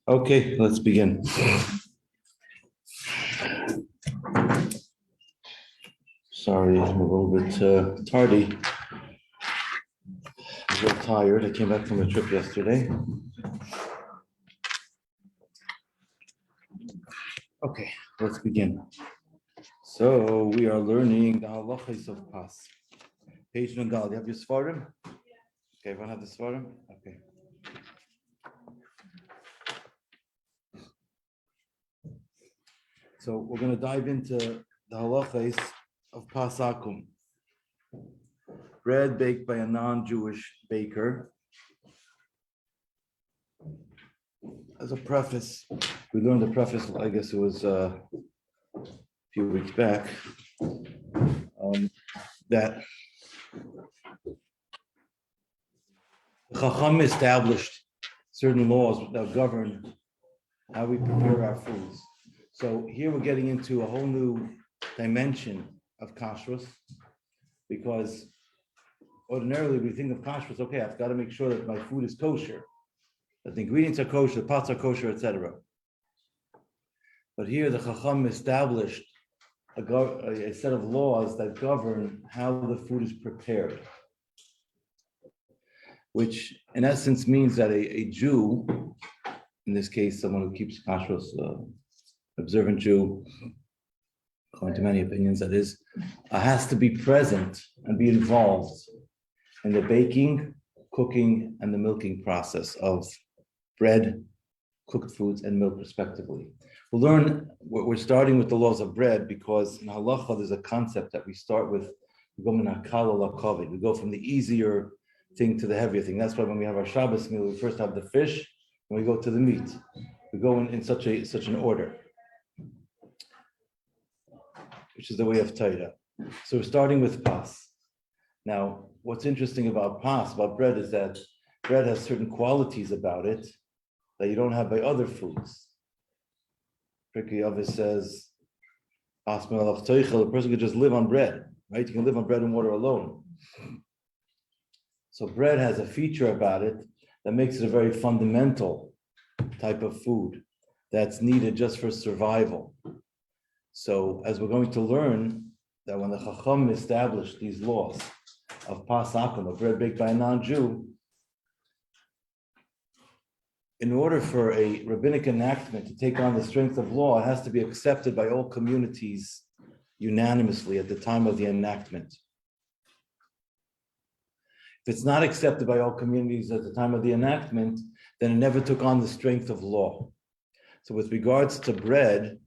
Okay, let's begin. Sorry, I'm a little bit tardy. I'm a little tired. I came back from a trip yesterday. Okay, let's begin. So we are learning the halachas of Pas. Page Nungal. You have your Svarim? Okay, everyone have the Svarim? Okay. So we're going to dive into the halachas of Pas Akum. Bread baked by a non-Jewish baker. As a preface, we learned the preface, I guess it was a few weeks back, that Chacham established certain laws that govern how we prepare our foods. So here we're getting into a whole new dimension of kashrus, because ordinarily we think of kashrus, okay, I've got to make sure that my food is kosher, that the ingredients are kosher, the pots are kosher, etc. But here the Chacham established a set of laws that govern how the food is prepared, which in essence means that a Jew, in this case, someone who keeps kashrus, observant Jew, according to many opinions, that is, has to be present and be involved in the baking, cooking, and the milking process of bread, cooked foods, and milk, respectively. We'll learn, we're starting with the laws of bread because in halacha there's a concept that we start with, we go from the easier thing to the heavier thing. That's why when we have our Shabbos meal, we first have the fish, and we go to the meat. We go in such an order, which is the way of Torah. So we're starting with Pas. Now, what's interesting about Pas, about bread, is that bread has certain qualities about it that you don't have by other foods. Pirkei Avos says, a person could just live on bread, right? You can live on bread and water alone. So bread has a feature about it that makes it a very fundamental type of food that's needed just for survival. So as we're going to learn, that when the Chacham established these laws of Pas Akum, of bread baked by a non-Jew, in order for a rabbinic enactment to take on the strength of law, it has to be accepted by all communities unanimously at the time of the enactment. If it's not accepted by all communities at the time of the enactment, then it never took on the strength of law. So with regards to bread,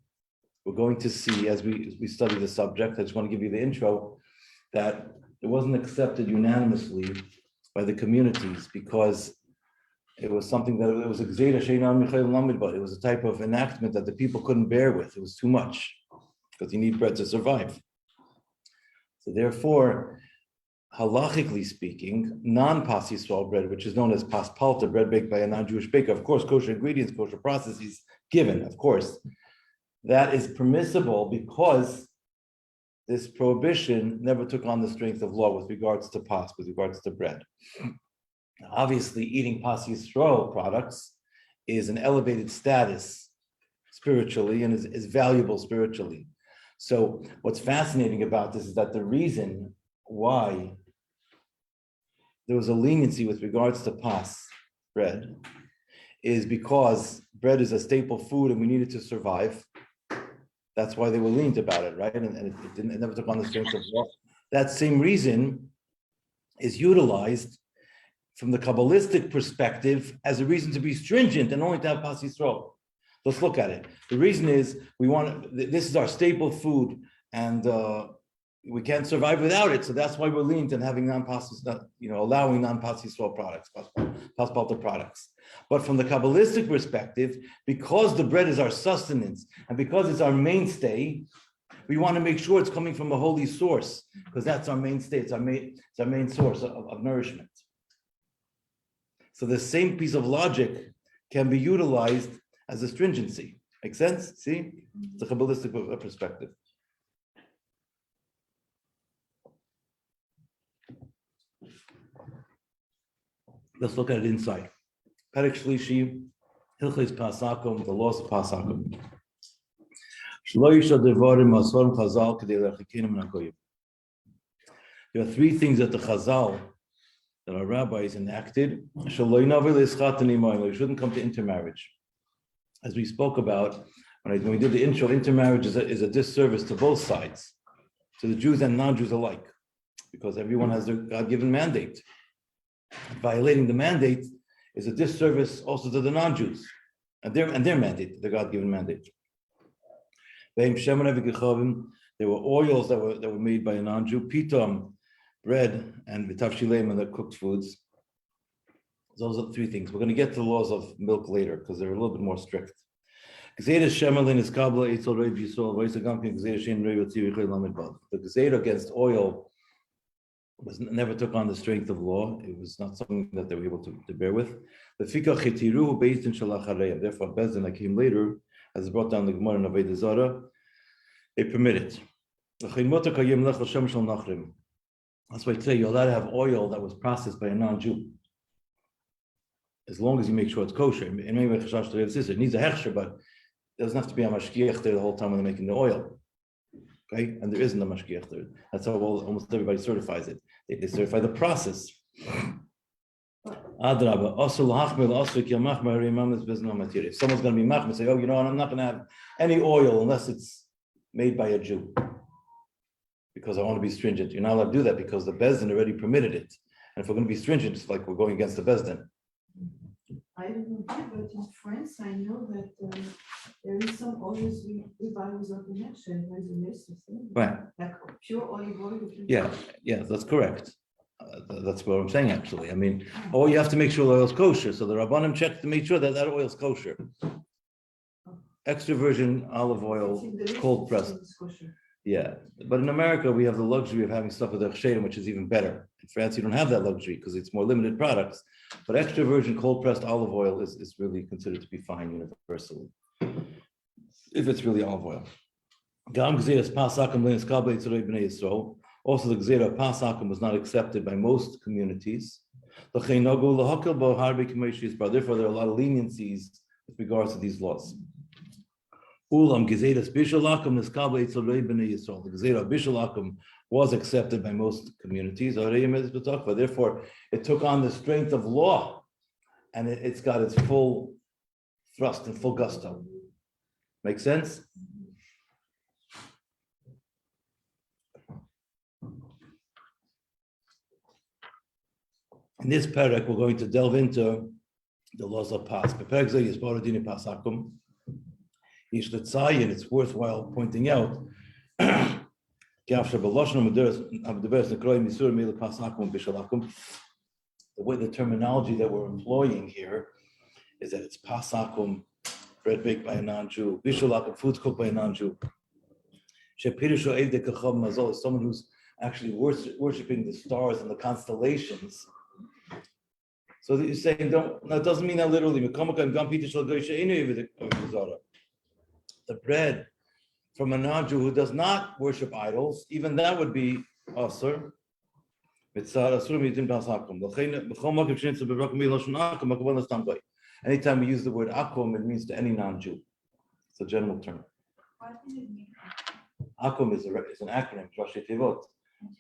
we're going to see, as we study the subject, I just want to give you the intro, that it wasn't accepted unanimously by the communities because it was something that it was a gzeira she'eina michayil lamid, but it was a type of enactment that the people couldn't bear with. It was too much because you need bread to survive. So therefore, halachically speaking, non-Pas Yisrael bread, which is known as Pas Palta, bread baked by a non-Jewish baker, of course, kosher ingredients, kosher processes given, of course, that is permissible because this prohibition never took on the strength of law with regards to Pas, with regards to bread. Obviously, eating Pas Yisrael products is an elevated status spiritually and is valuable spiritually. So what's fascinating about this is that the reason why there was a leniency with regards to Pas bread is because bread is a staple food and we needed to survive. That's why they were lenient about it, right? And it never took on the strength of law. That same reason is utilized from the Kabbalistic perspective as a reason to be stringent and only to have Pas Yisrael. Let's look at it. The reason is this is our staple food and we can't survive without it. So that's why we're lenient in having non-Pas, allowing non-Pas Yisrael products, Pas Palta products. But from the Kabbalistic perspective, because the bread is our sustenance and because it's our mainstay, we want to make sure it's coming from a holy source because that's our mainstay. It's our main source of nourishment. So the same piece of logic can be utilized as a stringency. Make sense? See? It's a Kabbalistic perspective. Let's look at it inside. Perek Shlishi Hilchos Pasakum, the laws of Pasakum. Shloisha devarim asorim Chazal kedei lechakeinu min hagoyim. There are three things that the Chazal, that our rabbis enacted. Shaloi navi leischat animoim. We shouldn't come to intermarriage. As we spoke about when we did the intro, intermarriage is a disservice to both sides, to the Jews and non-Jews alike, because everyone has their God-given mandate. Violating the mandate is a disservice also to the non-Jews and their mandate, the God-given mandate. There were oils that were made by a non-Jew, pitom, bread, and v'tavshileim, and the cooked foods. Those are the three things. We're going to get to the laws of milk later because they're a little bit more strict. The gzeira against oil never took on the strength of law. It was not something that they were able to bear with. The fikach chetiru based in shalach. Therefore, Bezdin that came later, as brought down the Gemara in Avodah Zarah, they permit it. That's why today you're allowed to have oil that was processed by a non-Jew, as long as you make sure it's kosher. It needs a hechsher, but it doesn't have to be a mashgiach there the whole time when they're making the oil. Okay, and there isn't a mashgiach there. That's how almost everybody certifies it. They certify the process. If someone's going to be machmir, say, "Oh, you know what? I'm not going to have any oil unless it's made by a Jew, because I want to be stringent." You're not allowed to do that because the Bezdin already permitted it. And if we're going to be stringent, it's like we're going against the Bezdin. I don't know, but in France, I know that there is some oils we buy without the mention. There's a list of things. Right. Like pure olive oil. Yeah, that's correct. That's what I'm saying, actually. I mean, or you have to make sure the oil's kosher. So the Rabbanim check to make sure that oil's kosher. Extra virgin olive oil, cold pressed. Yeah, but in America, we have the luxury of having stuff with Echshedim, which is even better. In France, you don't have that luxury because it's more limited products. But extra virgin cold pressed olive oil is really considered to be fine universally, if it's really olive oil. Also, the Gzeira of Pasakim was not accepted by most communities. Therefore, there are a lot of leniencies with regards to these laws. The Gzeira Bishalakum was accepted by most communities. Therefore, it took on the strength of law, and it's got its full thrust and full gusto. Make sense? In this parak, we're going to delve into the laws of Pas. It's worthwhile pointing out the way the terminology that we're employing here is that it's Pasakum, bread baked by a non-Jew, Bishalakum, foods cooked by a non-Jew. Someone who's actually worshiping the stars and the constellations. So that you're saying, that doesn't mean that literally. The bread from a non-Jew who does not worship idols, even that would be asur. Anytime we use the word akum, it means to any non-Jew. It's a general term. Akum is an acronym, Rashi Tevot.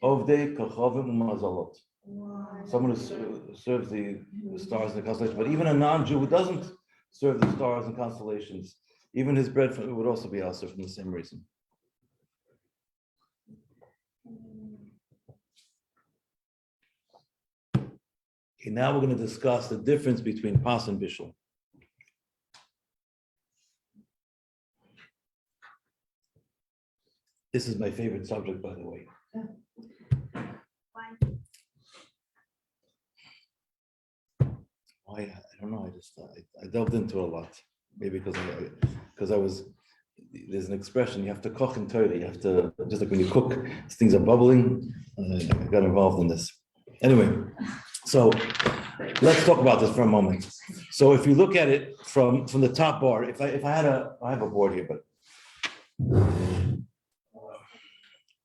Ovdei kachavim umazalot. Someone who serves the stars and the constellations, but even a non-Jew who doesn't serve the stars and constellations, even his bread would also be asur from the same reason. Okay, now we're going to discuss the difference between Pas and Bishul. This is my favorite subject, by the way. I don't know. I delved into it a lot. Maybe because there's an expression, you have to koch in Torah. You have to, just like when you cook, things are bubbling. I got involved in this. Anyway, so let's talk about this for a moment. So if you look at it from the top bar, I have a board here, but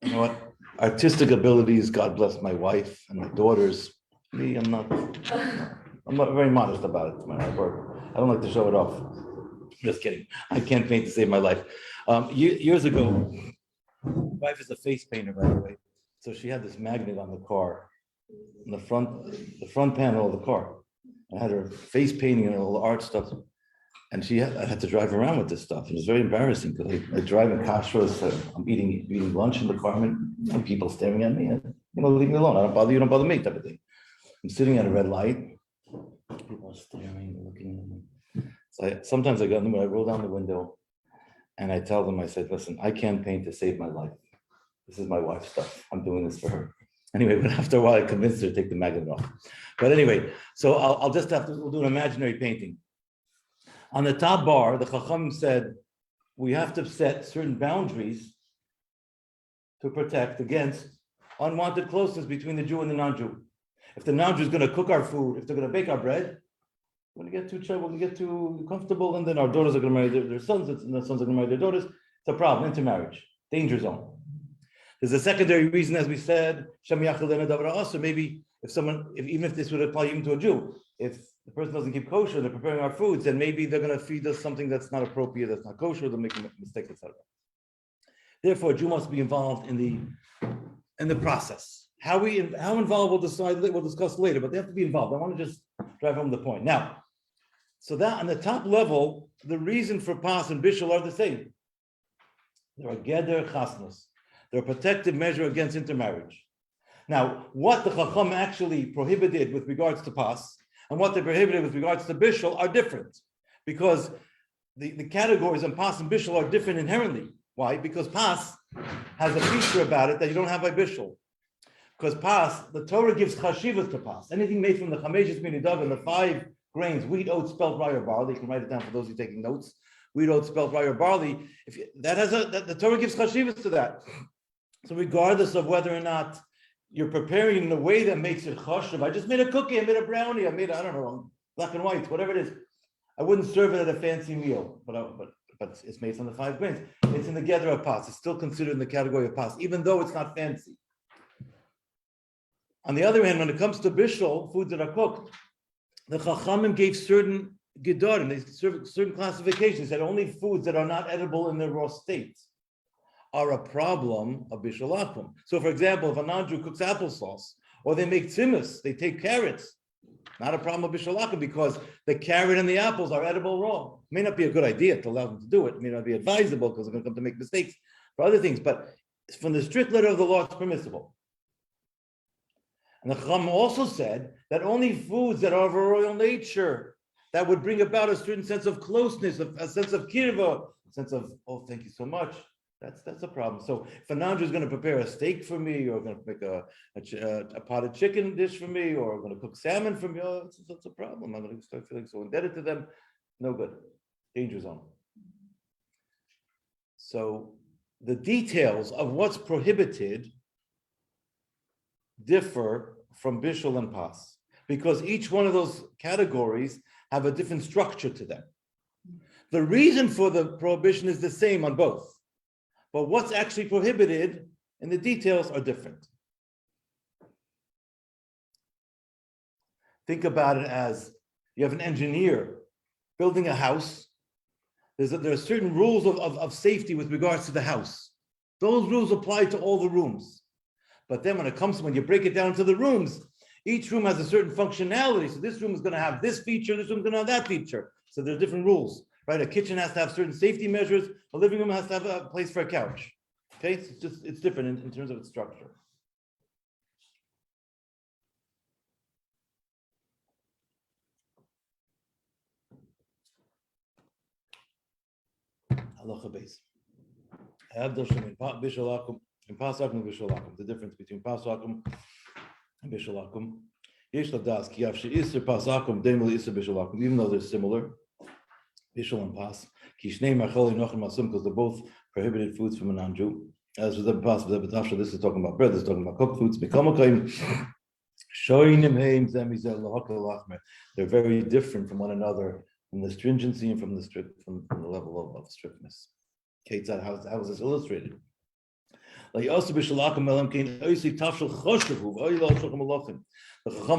you know what? Artistic abilities, God bless my wife and my daughters. Me, I'm not very modest about it. I don't like to show it off. Just kidding. I can't paint to save my life. Years ago, my wife is a face painter, by the way. So she had this magnet on the car, in the front panel of the car. I had her face painting and all the art stuff. And I had to drive around with this stuff. It was very embarrassing because I drive in Kashrus, I'm eating lunch in the car, and people staring at me, and leave me alone. I don't bother you, don't bother me, type of thing. I'm sitting at a red light. People are staring, looking at me. So sometimes I roll down the window and I tell them, I said, listen, I can't paint to save my life. This is my wife's stuff. I'm doing this for her. Anyway, but after a while, I convinced her to take the magnet off. But anyway, so we'll do an imaginary painting. On the top bar, the Chacham said, we have to set certain boundaries to protect against unwanted closeness between the Jew and the non-Jew. If the non-Jew is going to cook our food, if they're going to bake our bread, we're going to get too comfortable, and then our daughters are going to marry their sons, and their sons are going to marry their daughters. It's a problem, intermarriage, danger zone. There's a secondary reason, as we said, so maybe even if this would apply even to a Jew, if the person doesn't keep kosher, they're preparing our foods, then maybe they're going to feed us something that's not appropriate, that's not kosher, they'll make a mistake, etc. Therefore, a Jew must be involved in the process. How involved we'll discuss later, but they have to be involved. I want to just drive home the point. Now, so that on the top level, the reason for Pas and Bishul are the same. They're a Geder Chasnos. They're a protective measure against intermarriage. Now, what the Chacham actually prohibited with regards to Pas and what they prohibited with regards to Bishul are different, because the categories in Pas and Bishul are different inherently. Why? Because Pas has a feature about it that you don't have by Bishul. Because Pas, the Torah gives chashivas to Pas. Anything made from the Chameshes Minidav and the 5 grains, wheat, oats, spelt, rye, or barley. You can write it down for those who are taking notes. Wheat, oats, spelt, rye, or barley. The Torah gives chashivas to that. So regardless of whether or not you're preparing in a way that makes it chashuv, I just made a cookie, I made a brownie, I don't know, black and white, whatever it is. I wouldn't serve it at a fancy meal, but it's made from the 5 grains. It's in the gather of Pas. It's still considered in the category of Pas, even though it's not fancy. On the other hand, when it comes to Bishul, foods that are cooked, the Chachamim gave certain gedarim, they certain classifications, that only foods that are not edible in their raw state are a problem of Bishul Akum. So, for example, if a non-Jew cooks applesauce, or they make tzimmus, they take carrots, not a problem of Bishul Akum, because the carrot and the apples are edible raw. It may not be a good idea to allow them to do it. It may not be advisable because they're going to come to make mistakes for other things, but from the strict letter of the law, it's permissible. And the Chacham also said that only foods that are of a royal nature, that would bring about a certain sense of closeness, a sense of kirva, a sense of, oh, thank you so much, that's a problem. So if a non-Jew is going to prepare a steak for me, or going to make a potted chicken dish for me, or going to cook salmon for me, oh, that's a problem. I'm going to start feeling so indebted to them. No good. Danger zone. So the details of what's prohibited differ from Bishul and Pas, because each one of those categories have a different structure to them. The reason for the prohibition is the same on both, but what's actually prohibited and the details are different. Think about it as you have an engineer building a house. There are certain rules of safety with regards to the house. Those rules apply to all the rooms. But then when you break it down to the rooms, each room has a certain functionality. So this room is going to have this feature, this room is going to have that feature. So there are different rules, right? A kitchen has to have certain safety measures. A living room has to have a place for a couch. Okay, it's different in terms of its structure. Halacha base. In Pas Akum and Bishul Akum, the difference between Pas Akum and Bishul Akum. Yesh ladas ki yav she'isr Pas Akum demel isr Bishul Akum, even though they're similar, Bishul and Pas. Ki shnei machol inochem masum, because they're both prohibited foods from a non-Jew. As with the Pas, this is talking about bread. This is talking about cooked foods. They're very different from one another, from the stringency and from the level of strictness. Okay, how is this illustrated? The Chacham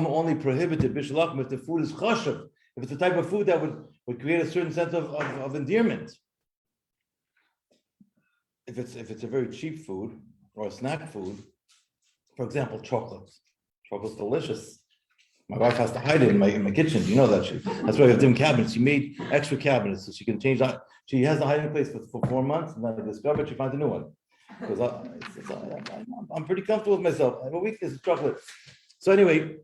only prohibited Bishul Akum if the food is chashuv, if it's the type of food that would would create a certain sense of endearment. If it's a very cheap food or a snack food, for example, chocolate. Chocolate's delicious. My wife has to hide it in my kitchen. You know that shit. That's why we have different cabinets. She made extra cabinets so she can change that. She has the hiding place for 4 months, and then I discover it, she finds a new one. Because I'm pretty comfortable with myself. I have a weakness of chocolate. So anyway,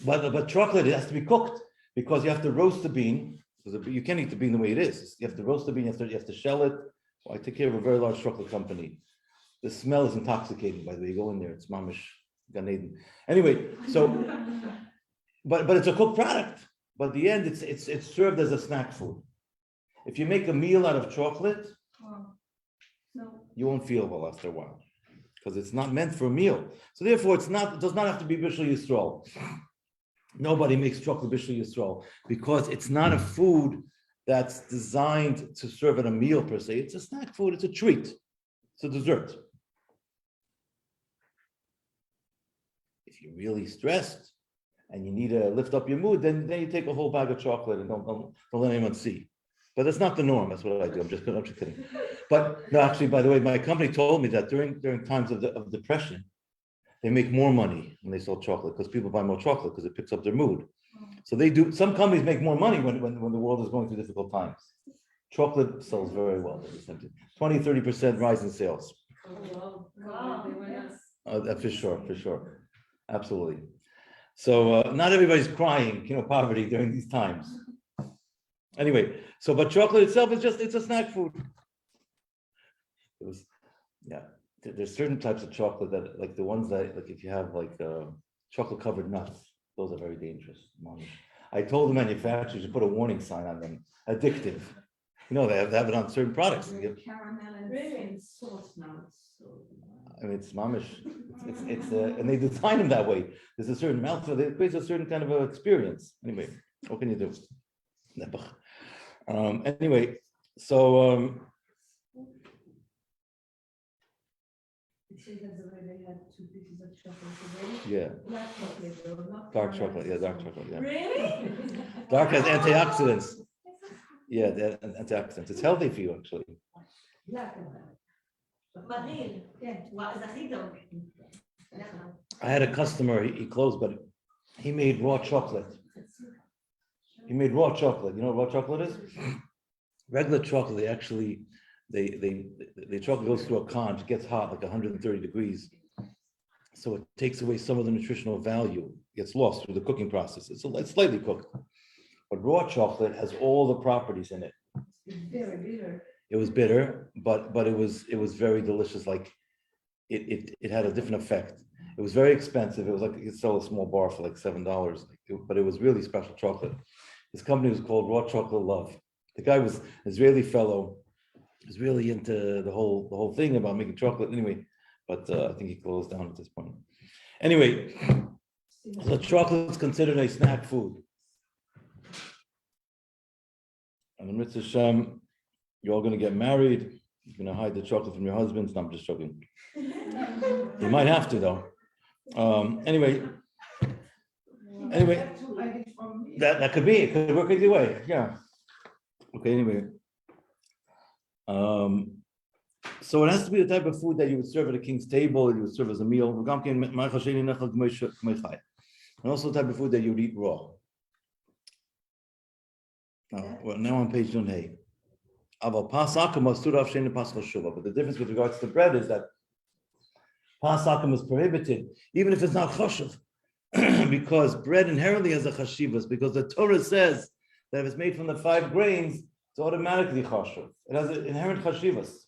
but chocolate, it has to be cooked because you have to roast the bean. Because you can't eat the bean the way it is. You have to roast the bean. You have to shell it. Well, I take care of a very large chocolate company. The smell is intoxicating. By the way, you go in there, it's mamish Gan Eden. Anyway, so but it's a cooked product. But at the end, it's served as a snack food. If you make a meal out of chocolate, you won't feel well after a while because it's not meant for a meal. So therefore, it does not have to be Bishul Yisrael. Nobody makes chocolate Bishul Yisrael because it's not a food that's designed to serve at a meal per se. It's a snack food. It's a treat. It's a dessert. If you're really stressed and you need to lift up your mood, then you take a whole bag of chocolate and don't let anyone see. But that's not the norm. That's what I do. I'm just kidding. But no, actually, by the way, my company told me that during times of depression, they make more money when they sell chocolate because people buy more chocolate because it picks up their mood. So they do. Some companies make more money when the world is going through difficult times. Chocolate sells very well. 20-30% rise in sales. For sure, absolutely. So not everybody's crying, poverty during these times. Anyway, but chocolate itself it's a snack food. There's certain types of chocolate that, like the ones that, like if you have chocolate covered nuts, those are very dangerous. I told the manufacturers to put a warning sign on them, addictive. They have it on certain products. Caramel and salt now. I mean, it's mamish. It's and they design them that way. There's a certain mouthfeel. It creates a certain kind of experience. Anyway, what can you do? Anyway, so It says that they had 2 pieces of chocolate today. yeah, Black chocolate, though, not dark caramel. chocolate. Yeah, dark chocolate. Yeah, Really? dark has antioxidants. Yeah, the antioxidants. It's healthy for you, actually. Black Marine, זה הכי טוב. I had a customer. He closed, but he made raw chocolate. He made raw chocolate. You know what raw chocolate is? Regular chocolate. They actually, the chocolate goes through a conch. It gets hot, like 130 degrees. So it takes away some of the nutritional value. It gets lost through the cooking process. It's slightly cooked. But raw chocolate has all the properties in it. It's very bitter. It was bitter, but it was very delicious. Like it had a different effect. It was very expensive. It was like you could sell a small bar for like $7, but it was really special chocolate. His company was called Raw Chocolate Love. The guy was an Israeli fellow. He was really into the whole thing about making chocolate. Anyway, but I think he closed down at this point. Anyway, so chocolate is considered a snack food. And in Mitzvah Shem, you're all going to get married. You're going to hide the chocolate from your husbands. No, I'm just joking. You might have to, though. Anyway, that could be. It could work either way. Yeah. Okay. Anyway, so it has to be the type of food that you would serve at a king's table. You would serve as a meal, and also the type of food that you would eat raw. Well, now on page Nun. But the difference with regards to bread is that Pasakim is prohibited, even if it's not chashuv, because bread inherently has a chashivas, because the Torah says that if it's made from the 5 grains, it's automatically chashuv. It has an inherent chashivas.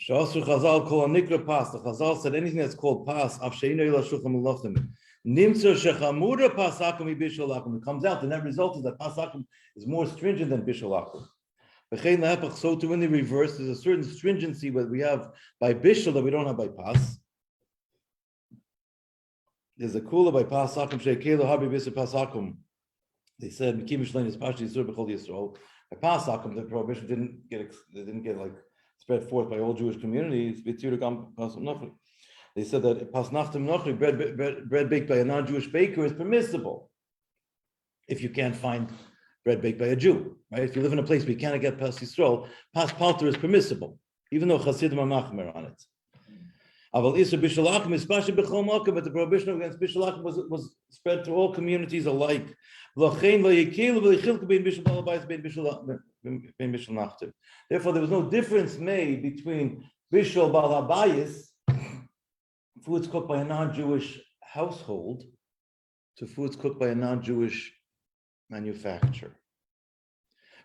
Sha'asru Chazal kol nikra pas. The Chazal said anything that's called pas, af she'ino ila shulchan malachim. Nimtzer shechamura pasakim bishul akum. It comes out, the net result is that pasakim is more stringent than bishul akum. So too in the reverse, there's a certain stringency that we have by bishul that we don't have by pas. There's a kula by pasakim she'ekelu habi b'isur pasakum. They said Mikim Mishlein is Pashi Yisur B'chol Yisrael. By pasakim, the prohibition didn't get like spread forth by all Jewish communities. They said that pas nachtem nochri, bread baked by a non-Jewish baker is permissible. if you can't find bread baked by a Jew, right? If you live in a place where you cannot get Pas Yisrael, Pas Palter is permissible, even though Hasidim are machmer on it. Aval Isra Bishul Akum is Pasha B'chol Makom, but the prohibition against Bishul Akum was spread to all communities alike. Therefore, there was no difference made between Bishul Bal Habayis, foods cooked by a non-Jewish household, to foods cooked by a non-Jewish manufacturer.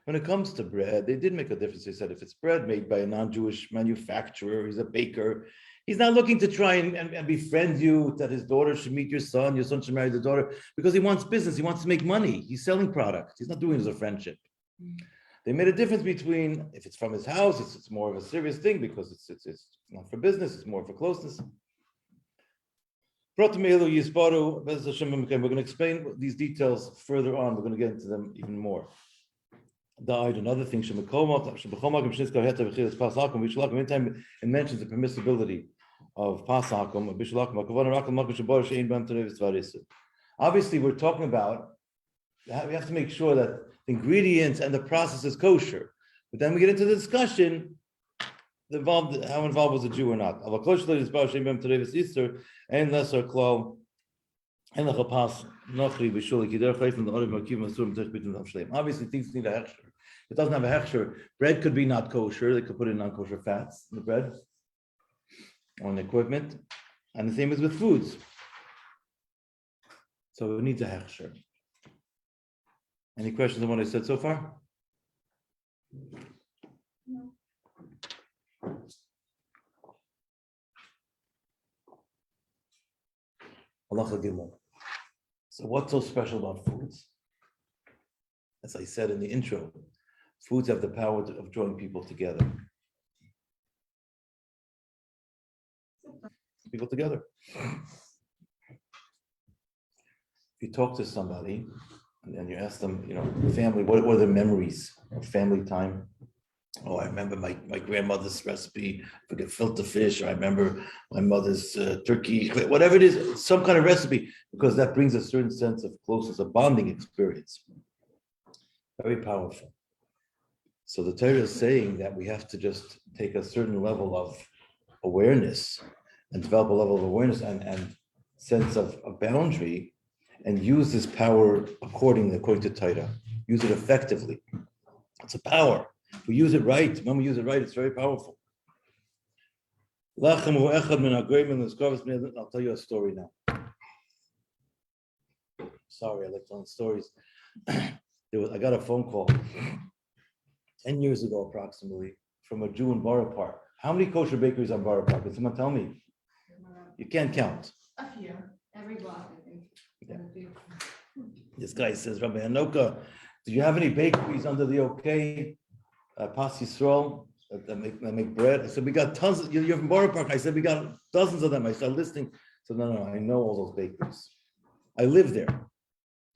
When it comes to bread, they did make a difference. They said if it's bread made by a non-Jewish manufacturer, he's a baker, he's not looking to try and befriend you, that his daughter should meet your son should marry the daughter, because he wants business, he wants to make money, he's selling product, he's not doing it as a friendship. They made a difference between, if it's from his house, it's more of a serious thing because it's not for business, it's more for closeness. We're going to explain these details further on. We're going to get into them even more. Another thing, anytime it mentions the permissibility of Pasakum, obviously we're talking about, we have to make sure that the ingredients and the process is kosher. But then we get into the discussion, how involved was the Jew or not. Obviously, things need a hechsher. If it doesn't have a hechsher, bread could be not kosher. They could put in non-kosher fats in the bread on the equipment. And the same is with foods. So it needs a hechsher. Any questions on what I said so far? No. So what's so special about foods? As I said in the intro, foods have the power of drawing people together. People together. If you talk to somebody and you ask them, family, what are their memories of family time? Oh, I remember my grandmother's recipe for gefilte fish, or I remember my mother's turkey, whatever it is, some kind of recipe, because that brings a certain sense of closeness, a bonding experience. Very powerful. So the Torah is saying that we have to just take a certain level of awareness and develop a level of awareness and sense of a boundary and use this power according to Torah. Use it effectively. It's a power. If we use it right, when we use it right, it's very powerful. I'll tell you a story now. Sorry, I like telling stories. I got a phone call 10 years ago, approximately, from a Jew in Borough Park. How many kosher bakeries on Borough Park? Can someone tell me? You can't count. A few. Every block, I think. Yeah. This guy says, Rabbi Hanoka, do you have any bakeries under the OK? Pas Yisrael that make bread. I said, we got tons. You're from Borough Park. I said, we got dozens of them. I started listing. So no, I know all those bakeries. I live there.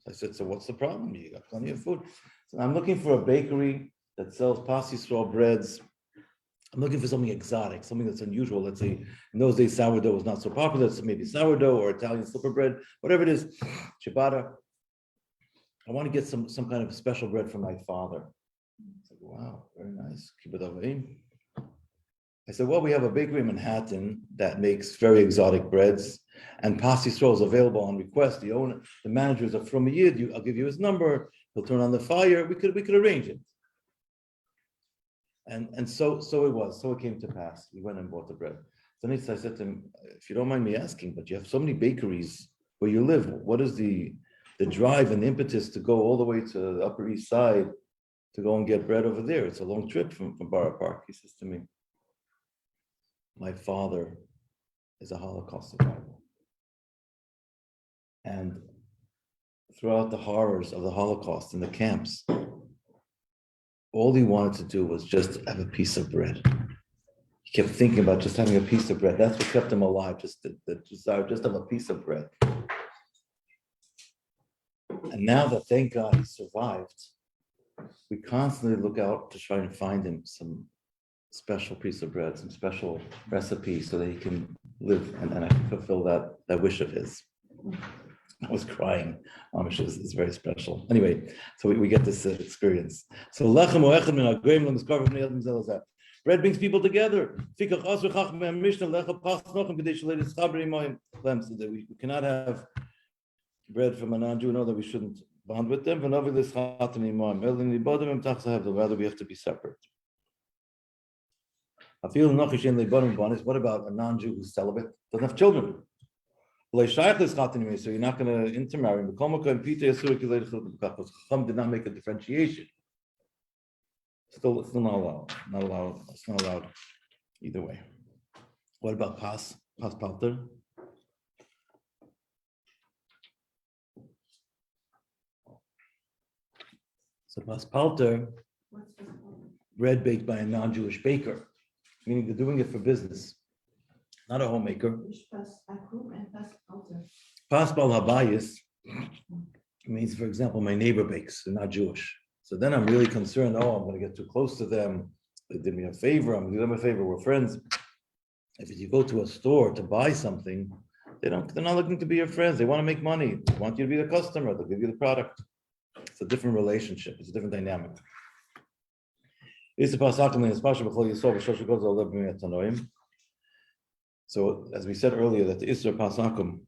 I said, so what's the problem? You got plenty of food. So I'm looking for a bakery that sells Pas Yisrael breads. I'm looking for something exotic, something that's unusual. Let's say in those days, sourdough was not so popular. So maybe sourdough or Italian slipper bread, whatever it is, ciabatta. I want to get some kind of special bread from my father. Wow, very nice. I said, well, we have a bakery in Manhattan that makes very exotic breads, and Pas Yisrael is available on request. The owner, the manager is from a Yid. I'll give you his number. He'll turn on the fire. We could arrange it. And so it was. So it came to pass. We went and bought the bread. Then I said to him, if you don't mind me asking, but you have so many bakeries where you live. What is the drive and the impetus to go all the way to the Upper East Side to go and get bread over there? It's a long trip from Borough Park. He says to me, my father is a Holocaust survivor. And throughout the horrors of the Holocaust in the camps, all he wanted to do was just have a piece of bread. He kept thinking about just having a piece of bread. That's what kept him alive, just the desire, just have a piece of bread. And now that, thank God, he survived, we constantly look out to try and find him some special piece of bread, some special recipe so that he can live and fulfill that wish of his. I was crying. Amish is very special. Anyway, so we get this experience. So lechem oechad min hagoyim lemizkar v'bnei adam zelazah. Bread brings people together. Fikach asur chacham mishnah lecha pas nochem k'dei shalei l'schaber imoyim. So that we cannot have bread from a non-Jew. Know that we shouldn't bond with them. Rather, we have to be separate. What about a non-Jew who's celibate? Doesn't have children. So you're not going to intermarry. Chacham did not make a differentiation. Still not allowed. Not allowed. It's not allowed either way. What about pas palter? So pas palter, What's the problem? bread baked by a non-Jewish baker, meaning they're doing it for business, not a homemaker. Which pass akum and pass alter. Pas bal habayis means, for example, my neighbor bakes, they're not Jewish. So then I'm really concerned, I'm going to get too close to them. They did me a favor, I'm going to do them a favor, we're friends. If you go to a store to buy something, they're not looking to be your friends. They want to make money. They want you to be the customer. They'll give you the product. It's a different relationship. It's a different dynamic. So, as we said earlier, that the Isser Pasakum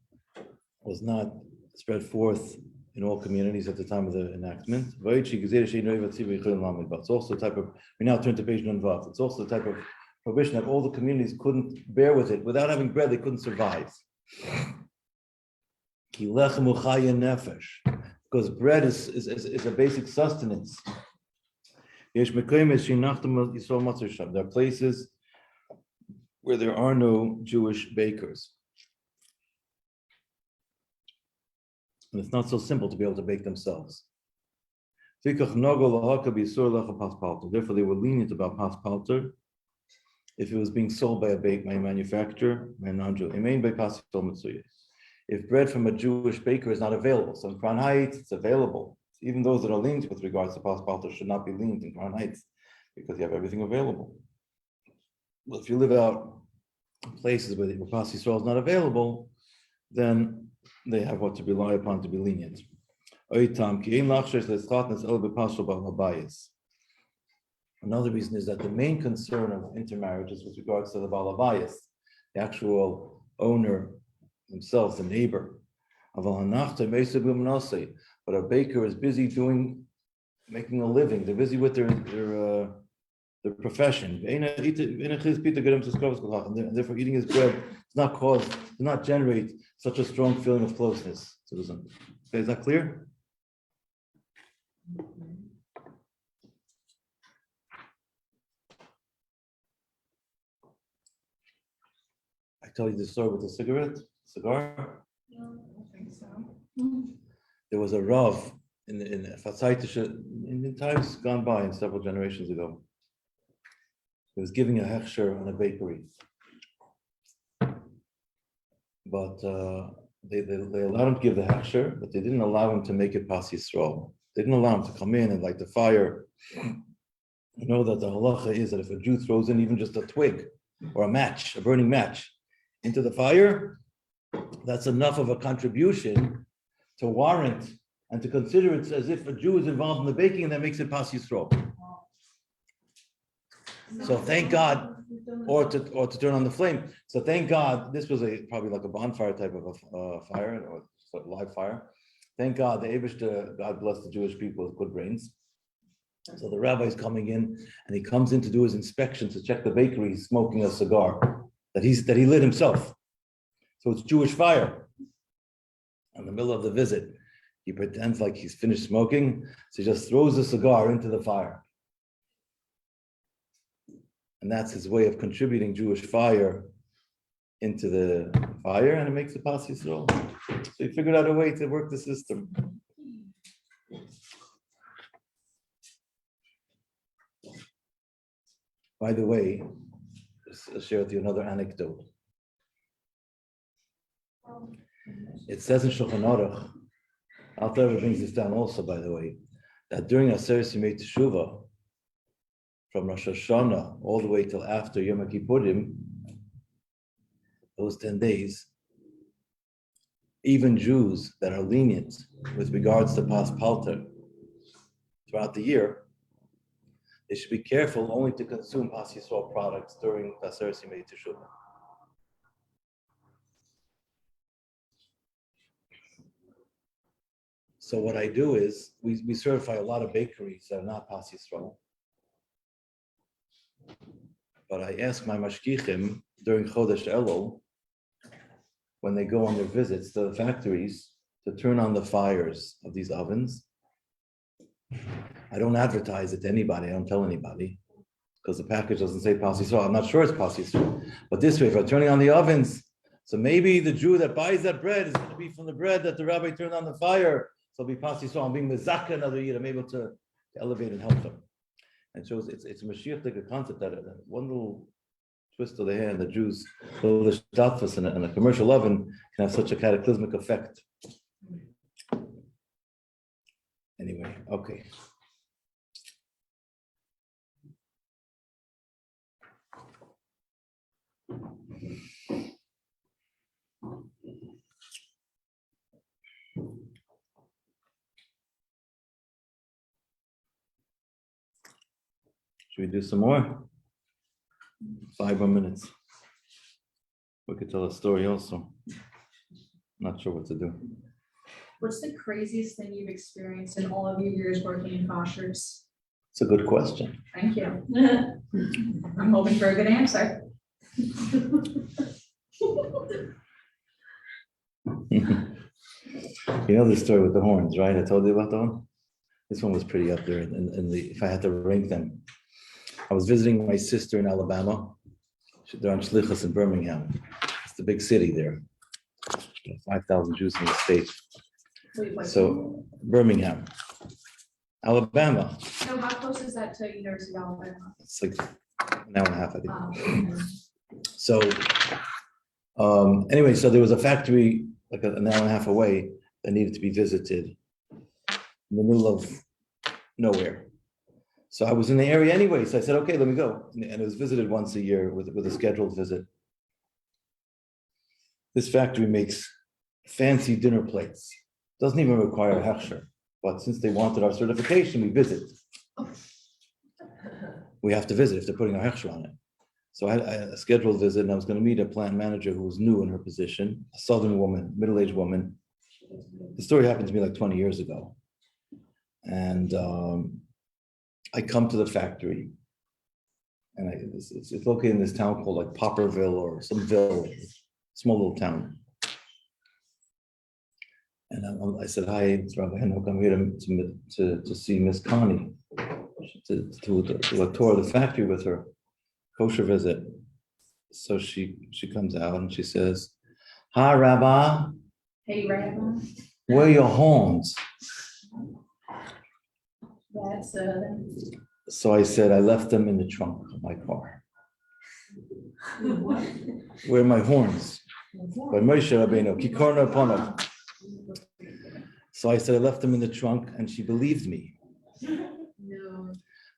was not spread forth in all communities at the time of the enactment. It's also a type of, we now turn to page Nunvav. It's also a type of prohibition that all the communities couldn't bear with it. Without having bread, they couldn't survive. Because bread is a basic sustenance. There are places where there are no Jewish bakers. And it's not so simple to be able to bake themselves. Therefore, they were lenient about pas palter if it was being sold by a manufacturer, by a non-Jew. If bread from a Jewish baker is not available, so in Crown Heights it's available. Even those that are lenient with regards to pas palter should not be lenient in Crown Heights because you have everything available. Well, if you live out in places where pas Yisrael is not available, then they have what to rely upon to be lenient. Another reason is that the main concern of intermarriage is with regards to the balabayas, the actual owner themselves, the neighbor. But a baker is busy making a living. They're busy with their profession. And therefore, eating his bread does not generate such a strong feeling of closeness to the son. Okay, is that clear? I tell you the story with the cigar. No, I think so. There was a Rav in times gone by, and several generations ago. He was giving a hechsher on a bakery, but they allowed him to give the hechsher, but they didn't allow him to make it pas Yisrael. They didn't allow him to come in and light the fire. You know that the halacha is that if a Jew throws in even just a twig or a burning match, into the fire, that's enough of a contribution to warrant and to consider it as if a Jew is involved in the baking, and that makes it pas Yisrael. So thank God, or to turn on the flame. So thank God, this was probably like a bonfire type of a fire, or sort of live fire. Thank God, the Eibishter, God bless the Jewish people with good brains. So the rabbi is coming in, and he comes in to do his inspection to check the bakery. He's smoking a cigar that he lit himself. So it's Jewish fire. In the middle of the visit, he pretends like he's finished smoking, so he just throws the cigar into the fire. And that's his way of contributing Jewish fire into the fire, and it makes it pas Yisrael. So he figured out a way to work the system. By the way, I'll share with you another anecdote. It says in Shulchan Aruch, Alter Rebbe brings this down also, by the way, that during Aseret Yimei Teshuvah, from Rosh Hashanah all the way till after Yom Kippurim, those 10 days, even Jews that are lenient with regards to pas palter throughout the year, they should be careful only to consume pas Yisrael products during Aseret Yemei Teshuvah. So what I do is, we certify a lot of bakeries that are not pas Yisrael. But I ask my mashgichim during Chodesh Elul, when they go on their visits to the factories, to turn on the fires of these ovens. I don't advertise it to anybody. I don't tell anybody because the package doesn't say pas Yisrael. I'm not sure it's pas Yisrael. But this way, if I'm turning on the ovens, so maybe the Jew that buys that bread is going to be from the bread that the rabbi turned on the fire. So it'll be pas Yisrael. I'm being mezaka another year. I'm able to elevate and help them. And so it's a Mashiach concept that one little twist of the hand, the Jews, the shtatfus and a commercial oven can have such a cataclysmic effect. Anyway, okay. Should we do some more? 5 more minutes. We could tell a story also. Not sure what to do. What's the craziest thing you've experienced in all of your years working in koshers? It's a good question. Thank you. I'm hoping for a good answer. You know the story with the horns, right? I told you about that one. This one was pretty up there. And if I had to rank them, I was visiting my sister in Alabama. They're on Shlichus in Birmingham. It's the big city there. 5,000 Jews in the state. Wait, what? So Birmingham, Alabama. So how close is that to University of Alabama? It's like an hour and a half, I think. Okay. So anyway, so there was a factory like an hour and a half away that needed to be visited in the middle of nowhere. So I was in the area anyway, so I said, okay, let me go. And it was visited once a year with a scheduled visit. This factory makes fancy dinner plates. Doesn't even require a hechsher. But since they wanted our certification, we visit. We have to visit if they're putting a hechsher on it. So I had a scheduled visit, and I was going to meet a plant manager who was new in her position, a Southern woman, middle-aged woman. The story happened to me like 20 years ago. And I come to the factory, and it's located in this town called like Popperville or some ville, small little town. And I said, hi, Mr. Rabbi Henok, I'm here to see Miss Connie, to do a tour of the factory with her, kosher visit. So she comes out and she says, hi, Rabbi. Hey, Rabbi. Where are your horns? That's So I said, I left them in the trunk of my car. Where are my horns? By Moshe Rabbeinu, Kikorna Ponav. So I said, I left them in the trunk, and she believed me. no.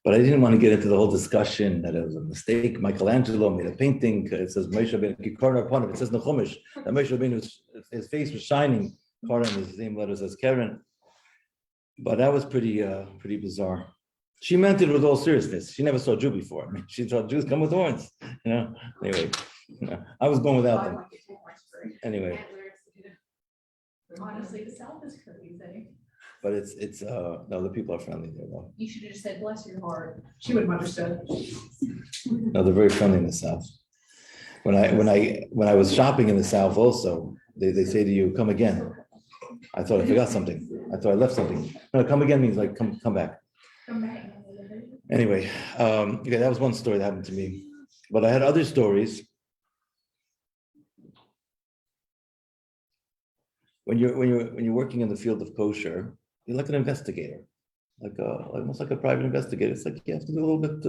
But I didn't want to get into the whole discussion that it was a mistake. Michelangelo made a painting. It says Moshe Rabbeinu, Kikorna Ponav. It says in the Chumash that Moshe Rabbeinu, his face was shining. Karen, his name letters as Karen. But that was pretty bizarre. She meant it with all seriousness. She never saw a Jew before. I mean, she thought Jews come with horns. Anyway, I was going without them. Anyway, Honestly, the South is crazy. but it's no, the people are friendly there though. You should have just said, bless your heart. She would have understood. No, they're very friendly in the South. When I was shopping in the South also, they say to you, come again. I thought I forgot something. I thought I left something. No, come again means like come back. Come back. Anyway, okay, that was one story that happened to me. But I had other stories. When you're working in the field of kosher, you're like an investigator, almost like a private investigator. It's like you have to do a little bit,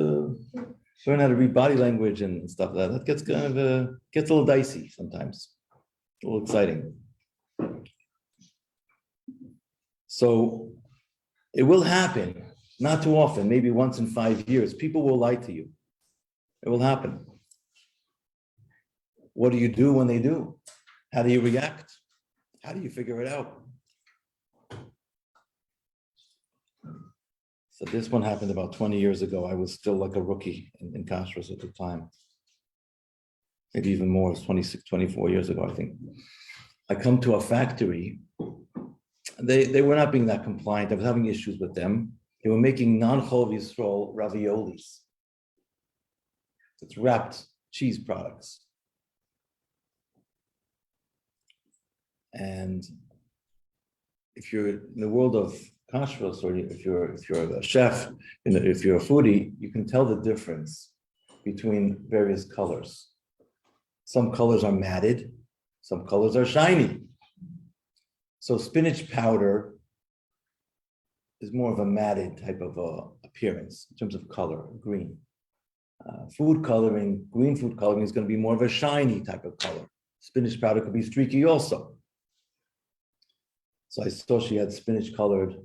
learn how to read body language and stuff like that. That gets kind of gets a little dicey sometimes, a little exciting. So it will happen, not too often, maybe once in 5 years. People will lie to you. It will happen. What do you do when they do? How do you react? How do you figure it out? So this one happened about 20 years ago. I was still like a rookie in kashrus at the time. Maybe even more, it's 26, 24 years ago, I think. I come to a factory. They were not being that compliant. I was having issues with them. They were making non-chol Yisrael raviolis. It's wrapped cheese products. And if you're in the world of kashrus, or if you're a chef, if you're a foodie, you can tell the difference between various colors. Some colors are matted, some colors are shiny. So spinach powder is more of a matted type of appearance in terms of color, green. Food coloring, green food coloring is going to be more of a shiny type of color. Spinach powder could be streaky also. So I saw she had spinach colored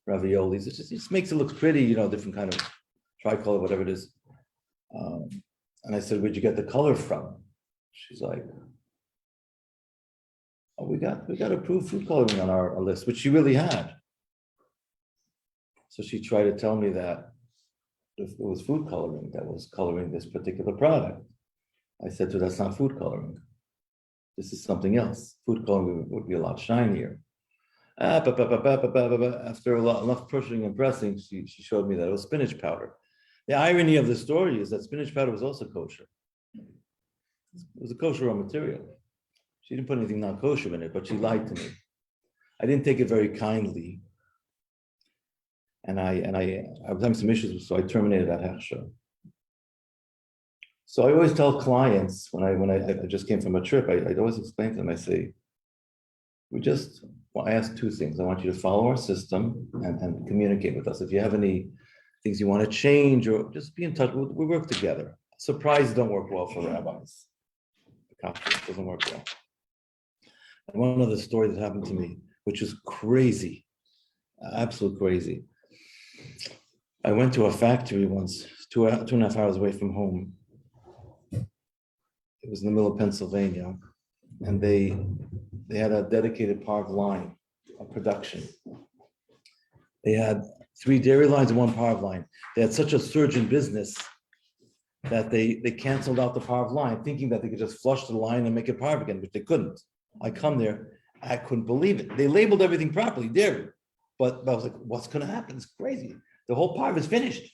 raviolis. It just makes it look pretty, different kind of tricolor, whatever it is. And I said, where'd you get the color from? She's like, oh, we got approved food coloring on our list, which she really had. So she tried to tell me that it was food coloring that was coloring this particular product. I said to her, that's not food coloring. This is something else. Food coloring would be a lot shinier. After enough pushing and pressing, she showed me that it was spinach powder. The irony of the story is that spinach powder was also kosher. It was a kosher raw material. She didn't put anything not kosher in it, but she lied to me. I didn't take it very kindly. And I was having some issues, so I terminated that hechsher. So I always tell clients when I just came from a trip, I'd always explain to them, I say, I ask two things. I want you to follow our system and communicate with us. If you have any things you want to change, or just be in touch, we work together. Surprises don't work well for rabbis. The conflict doesn't work well. And one other story that happened to me, which is crazy, absolute crazy. I went to a factory once, 2.5 hours away from home. It was in the middle of Pennsylvania, and they had a dedicated park line of production. They had 3 dairy lines and 1 parv line. They had such a surge in business that they canceled out the parv line, thinking that they could just flush the line and make it parv again, which they couldn't. I come there, I couldn't believe it. They labeled everything properly, dairy. But I was like, what's going to happen? It's crazy. The whole parv is finished.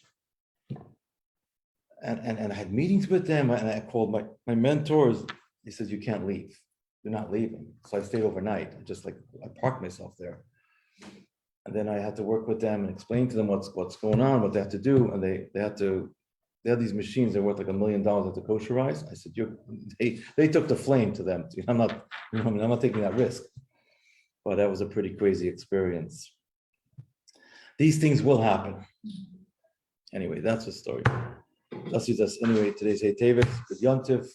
And I had meetings with them, and I called my mentors. He says, you can't leave. You're not leaving. So I stayed overnight. I parked myself there. And then I had to work with them and explain to them what's going on, what they have to do. And they had these machines that are worth like $1 million that to kosherize. I said, they took the flame to them. I'm not taking that risk. But that was a pretty crazy experience. These things will happen. Anyway, that's the story. That's anyway, today's Hey Tevis, good Yontif.